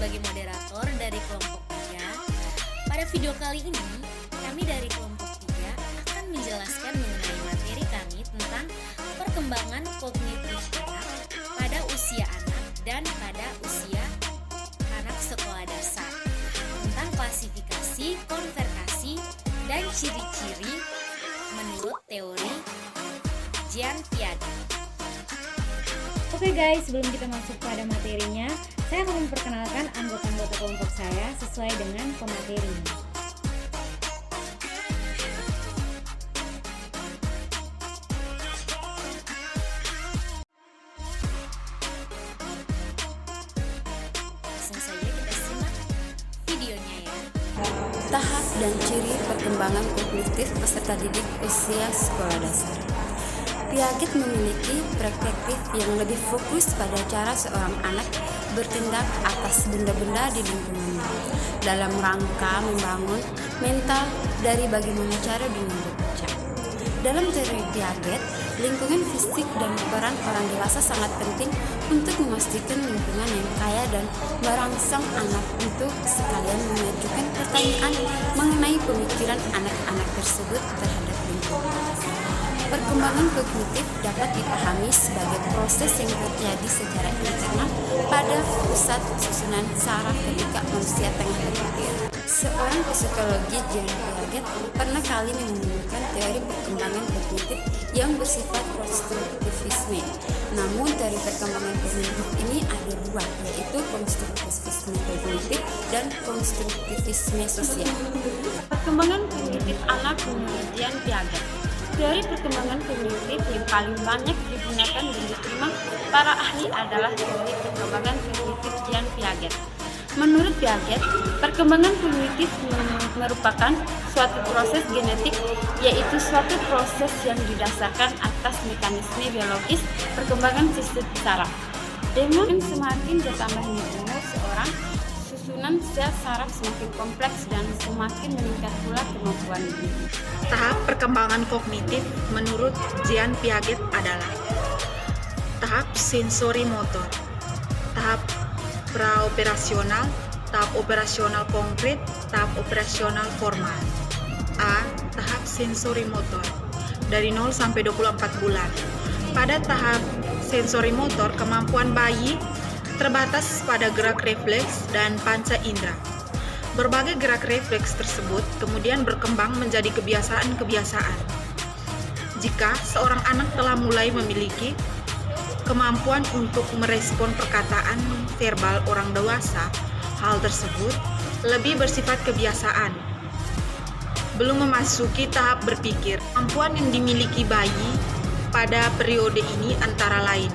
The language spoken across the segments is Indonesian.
sebagai moderator dari kelompok 3. Pada video kali ini, kami dari kelompok 3 akan menjelaskan mengenai materi kami tentang perkembangan kognitif anak pada usia anak dan pada usia anak sekolah dasar, tentang klasifikasi, konversi, dan ciri-ciri menurut teori Jean Piaget. Oke guys, sebelum kita masuk pada materinya, saya akan memperkenalkan anggota-anggota kelompok saya sesuai dengan pematerinya. Langsung saja kita simak videonya ya. Tahap dan ciri perkembangan kognitif peserta didik usia sekolah dasar. Piaget memiliki perspektif yang lebih fokus pada cara seorang anak bertindak atas benda-benda di lingkungannya dalam rangka membangun mental dari bagaimana cara dunia bekerja. Dalam teori Piaget, lingkungan fisik dan peran orang dewasa sangat penting untuk memastikan lingkungan yang kaya dan merangsang anak untuk sekalian mengajukan pertanyaan mengenai pemikiran anak-anak tersebut terhadap lingkungan. Perkembangan kognitif dapat dipahami sebagai proses yang terjadi secara internal pada pusat susunan saraf ketika manusia tengah berpikir. Seorang psikologi Jean Piaget pernah kali menemukan teori perkembangan kognitif yang bersifat konstruktivisme. Namun teori perkembangan kognitif ini ada dua, yaitu konstruktivisme kognitif dan konstruktivisme sosial. Perkembangan kognitif anak menurut Jean Piaget. Teori perkembangan kognitif yang paling banyak digunakan dan diterima para ahli adalah teori perkembangan kognitif Jean Piaget. Menurut Piaget, perkembangan kognitif merupakan suatu proses genetik, yaitu suatu proses yang didasarkan atas mekanisme biologis perkembangan sistem saraf. Dengan semakin bertambahnya umur seorang, susunan sel saraf semakin kompleks dan semakin meningkat pula kemampuannya. Tahap perkembangan kognitif menurut Jean Piaget adalah tahap sensori motor, tahap praoperasional, tahap operasional konkret, tahap operasional formal. A. Tahap sensori motor dari 0 sampai 24 bulan. Pada tahap sensori motor, kemampuan bayi terbatas pada gerak refleks dan panca indera. Berbagai gerak refleks tersebut kemudian berkembang menjadi kebiasaan-kebiasaan. Jika seorang anak telah mulai memiliki kemampuan untuk merespon perkataan verbal orang dewasa, hal tersebut lebih bersifat kebiasaan. Belum memasuki tahap berpikir, kemampuan yang dimiliki bayi pada periode ini antara lain: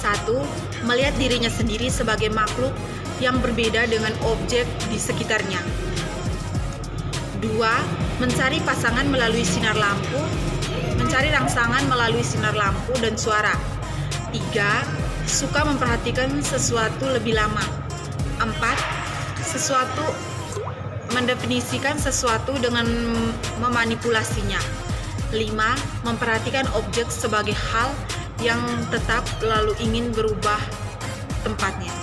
1. Melihat dirinya sendiri sebagai makhluk yang berbeda dengan objek di sekitarnya. 2. Mencari pasangan melalui sinar lampu, mencari rangsangan melalui sinar lampu dan suara. 3. Suka memperhatikan sesuatu lebih lama. 4. Mendefinisikan sesuatu dengan memanipulasinya. 5. Memperhatikan objek sebagai hal yang tetap lalu ingin berubah tempatnya.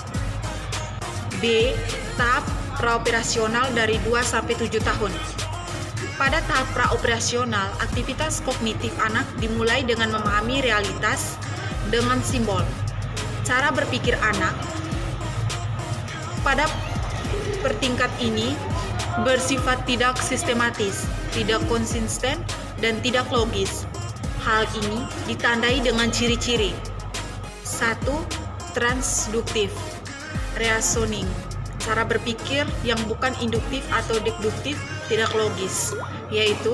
B. Tahap praoperasional dari 2 sampai 7 tahun. Pada tahap praoperasional, aktivitas kognitif anak dimulai dengan memahami realitas dengan simbol. Cara berpikir anak pada pertingkat ini bersifat tidak sistematis, tidak konsisten, dan tidak logis. Hal ini ditandai dengan ciri-ciri. 1. Transduktif, reasoning, cara berpikir yang bukan induktif atau deduktif, tidak logis, yaitu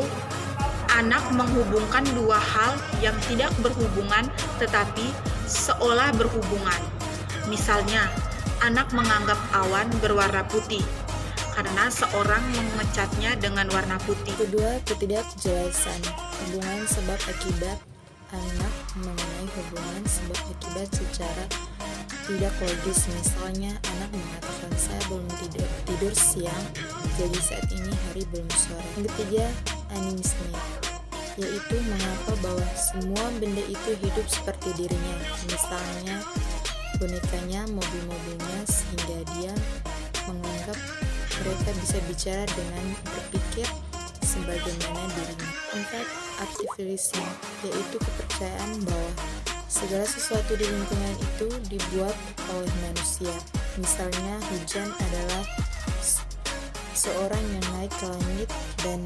anak menghubungkan dua hal yang tidak berhubungan tetapi seolah berhubungan. Misalnya, anak menganggap awan berwarna putih karena seorang mengecatnya dengan warna putih. Kedua, ketidakjelasan hubungan sebab akibat. Anak mengenai hubungan sebab akibat secara tidak logis. Misalnya, anak mengatakan saya belum tidur siang, jadi saat ini hari belum sore. Yang ketiga, animisme, yaitu mengapa bahwa semua benda itu hidup seperti dirinya. Misalnya, bonekanya, mobil-mobilnya, sehingga dia menganggap mereka bisa bicara dengan berpikir sebagaimana dirinya. 4. Aktivisme, yaitu kepercayaan bahwa segala sesuatu di lingkungan itu dibuat oleh manusia. Misalnya, hujan adalah seorang yang naik ke langit dan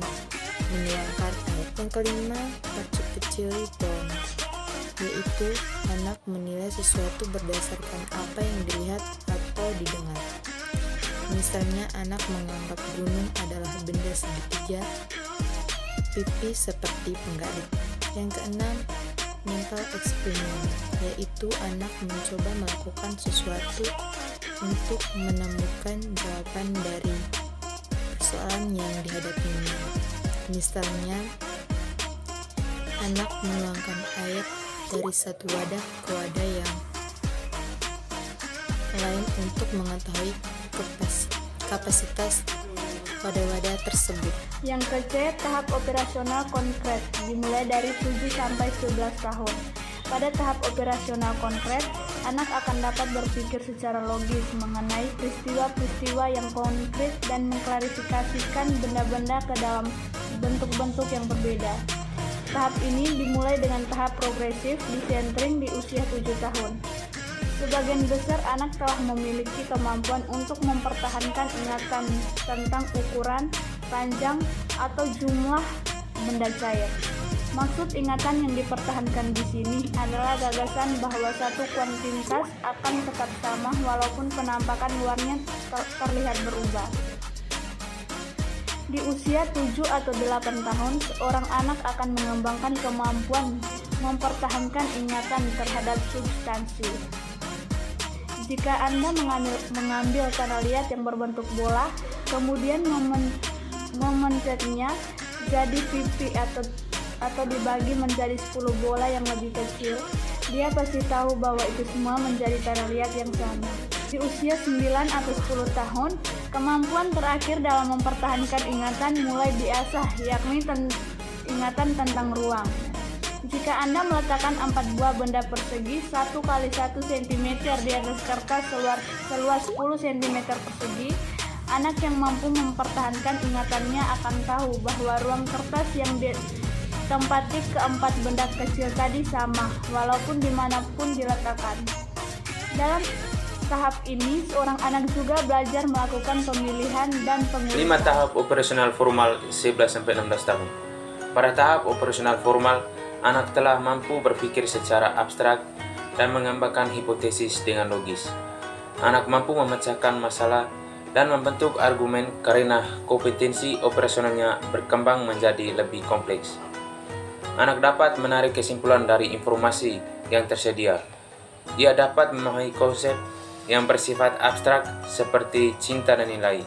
menuangkan air. Yang kelima, perceptualitarian, yaitu anak menilai sesuatu berdasarkan apa yang dilihat atau didengar. Misalnya, anak menganggap gunung adalah benda segitiga, pipi seperti penggaris. Yang keenam, mental experiment, yaitu anak mencoba melakukan sesuatu untuk menemukan jawaban dari persoalan yang dihadapinya. Misalnya, anak menuangkan air dari satu wadah ke wadah yang lain untuk mengetahui kapasitas wadah-wadah tersebut. Yang ke-C, tahap operasional konkret, dimulai dari 7 sampai 11 tahun. Pada tahap operasional konkret, anak akan dapat berpikir secara logis mengenai peristiwa-peristiwa yang konkret dan mengklarifikasikan benda-benda ke dalam bentuk-bentuk yang berbeda. Tahap ini dimulai dengan tahap progresif disentering di usia 7 tahun. Sebagian besar anak telah memiliki kemampuan untuk mempertahankan ingatan tentang ukuran, panjang, atau jumlah benda cair. Maksud ingatan yang dipertahankan di sini adalah gagasan bahwa satu kuantitas akan tetap sama walaupun penampakan luarnya terlihat berubah. Di usia 7 atau 8 tahun, seorang anak akan mengembangkan kemampuan mempertahankan ingatan terhadap substansi. Jika Anda mengambil tanah liat yang berbentuk bola, kemudian memencetnya jadi pipi atau dibagi menjadi 10 bola yang lebih kecil, dia pasti tahu bahwa itu semua menjadi tanah liat yang sama. Di usia 9 atau 10 tahun, kemampuan terakhir dalam mempertahankan ingatan mulai diasah, yakni ingatan tentang ruang. Jika Anda meletakkan 4 buah benda persegi 1 x 1 cm di atas kertas seluas 10 cm persegi, anak yang mampu mempertahankan ingatannya akan tahu bahwa ruang kertas yang ditempati keempat benda kecil tadi sama, walaupun dimanapun diletakkan. Dalam tahap ini, seorang anak juga belajar melakukan pemilihan dan pengurusan. 5 tahap operasional formal 11-16 tahun. Pada tahap operasional formal, anak telah mampu berpikir secara abstrak dan mengembangkan hipotesis dengan logis. Anak mampu memecahkan masalah dan membentuk argumen karena kompetensi operasionalnya berkembang menjadi lebih kompleks. Anak dapat menarik kesimpulan dari informasi yang tersedia. Dia dapat memahami konsep yang bersifat abstrak seperti cinta dan nilai.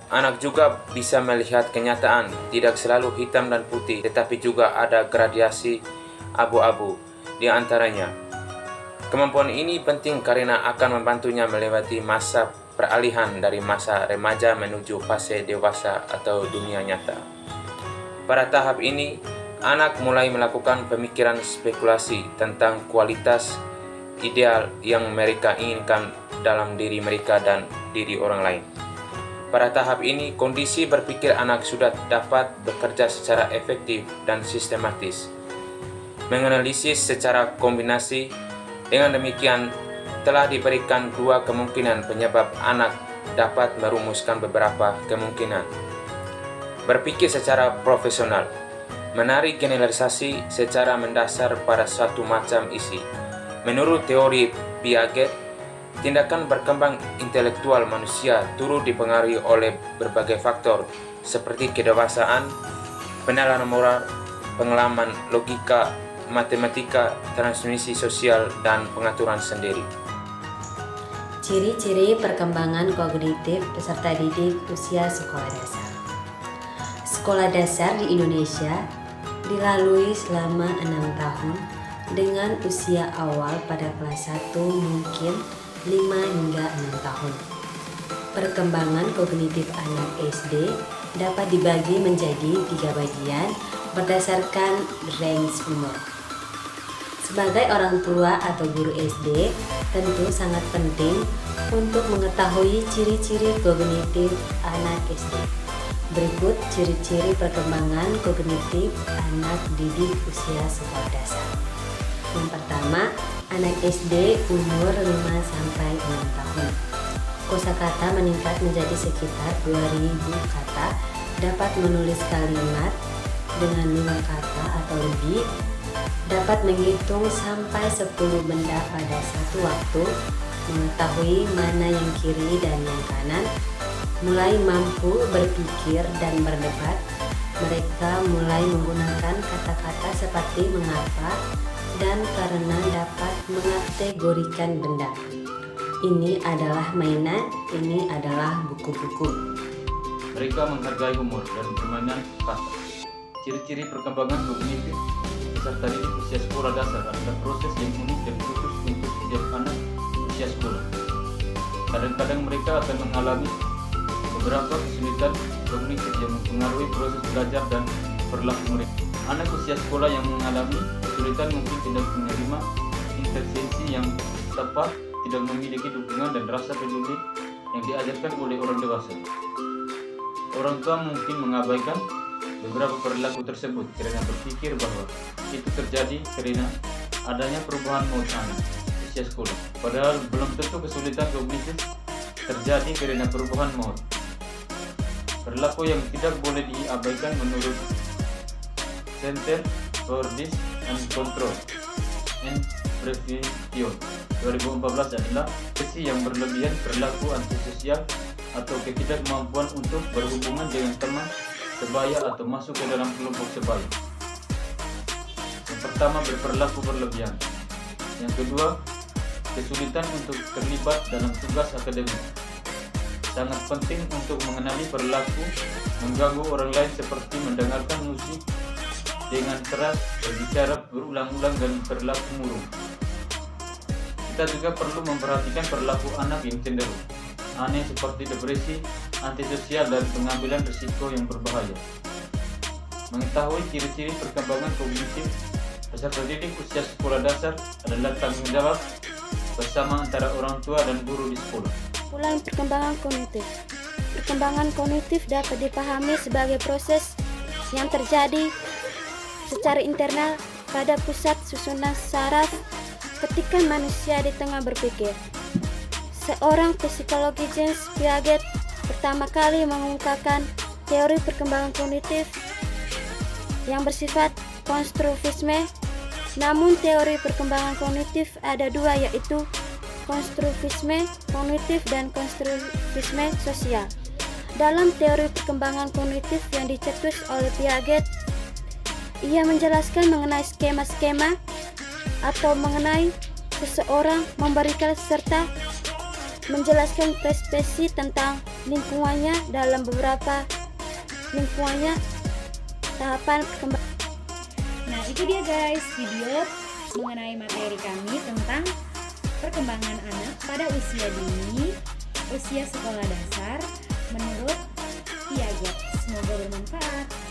Anak juga bisa melihat kenyataan tidak selalu hitam dan putih, tetapi juga ada gradiasi abu-abu di antaranya. Kemampuan ini penting karena akan membantunya melewati masa peralihan dari masa remaja menuju fase dewasa atau dunia nyata. Pada tahap ini, anak mulai melakukan pemikiran spekulasi tentang kualitas ideal yang mereka inginkan dalam diri mereka dan diri orang lain. Pada tahap ini, kondisi berpikir anak sudah dapat bekerja secara efektif dan sistematis, menganalisis secara kombinasi. Dengan demikian, telah diberikan 2 kemungkinan penyebab anak dapat merumuskan beberapa kemungkinan. Berpikir secara profesional, menarik generalisasi secara mendasar pada suatu macam isi. Menurut teori Piaget, tindakan berkembang intelektual manusia turut dipengaruhi oleh berbagai faktor seperti kedewasaan, penalaran moral, pengalaman, logika, matematika, transmisi sosial, dan pengaturan sendiri. Ciri-ciri perkembangan kognitif peserta didik usia sekolah dasar. Sekolah dasar di Indonesia dilalui selama 6 tahun dengan usia awal pada kelas 1 mungkin 5 hingga 6 tahun. Perkembangan kognitif anak SD dapat dibagi menjadi 3 bagian berdasarkan range umur. Sebagai orang tua atau guru SD, tentu sangat penting untuk mengetahui ciri-ciri kognitif anak SD. Berikut ciri-ciri perkembangan kognitif anak didik usia sekolah dasar. Yang pertama, anak SD umur 5-6 tahun. Kosakata meningkat menjadi sekitar 2000 kata, dapat menulis kalimat dengan 5 kata atau lebih, dapat menghitung sampai 10 benda pada satu waktu, mengetahui mana yang kiri dan yang kanan, mulai mampu berpikir dan berdebat. Mereka mulai menggunakan kata-kata seperti mengapa dan karena dapat mengategorikan benda. Ini adalah mainan, ini adalah buku-buku. Mereka menghargai humor dan permainan kata. Ciri-ciri perkembangan kognitif peserta didik usia sekolah dasar adalah proses yang unik dan khusus untuk setiap anak usia sekolah. Kadang-kadang mereka akan mengalami beberapa kesulitan kognitif yang mempengaruhi proses belajar dan perilaku mereka. Anak usia sekolah yang mengalami kesulitan mungkin tidak menerima intervensi yang tepat, tidak memiliki dukungan dan rasa peduli yang diajarkan oleh orang dewasa. Orang tua mungkin mengabaikan beberapa perilaku tersebut karena berpikir bahwa itu terjadi karena adanya perubahan mood anak usia sekolah. Padahal belum tentu kesulitan kognitif terjadi karena perubahan mood. Perilaku yang tidak boleh diabaikan menurut Center for Disease and Control and Prevention 2014 adalah depresi yang berlebihan, perilaku antisosial atau ketidakmampuan untuk berhubungan dengan teman sebaya atau masuk ke dalam kelompok sebaya. Yang pertama, berperilaku berlebihan. Yang kedua, kesulitan untuk terlibat dalam tugas akademik. Sangat penting untuk mengenali perilaku mengganggu orang lain seperti mendengarkan musik dengan keras, berbicara berulang-ulang dan perilaku murung. Kita juga perlu memperhatikan perilaku anak yang cenderung aneh seperti depresi, antisosial, dan pengambilan risiko yang berbahaya. Mengetahui ciri-ciri perkembangan kognitif peserta didik usia sekolah dasar adalah tanggung jawab bersama antara orang tua dan guru di sekolah. Ulang perkembangan kognitif. Perkembangan kognitif dapat dipahami sebagai proses yang terjadi secara internal pada pusat susunan saraf ketika manusia di tengah berpikir. Seorang psikologi James Piaget pertama kali mengungkapkan teori perkembangan kognitif yang bersifat konstruktivisme. Namun teori perkembangan kognitif ada dua, yaitu konstruktivisme kognitif dan konstruktivisme sosial. Dalam teori perkembangan kognitif yang dicetus oleh Piaget, ia menjelaskan mengenai skema-skema atau mengenai seseorang, memberikan serta menjelaskan perspektif tentang lingkungannya dalam beberapa lingkungannya tahapan perkembangan. Nah, itu dia guys video mengenai materi kami tentang perkembangan anak pada usia dini, usia sekolah dasar menurut Piaget. Semoga bermanfaat.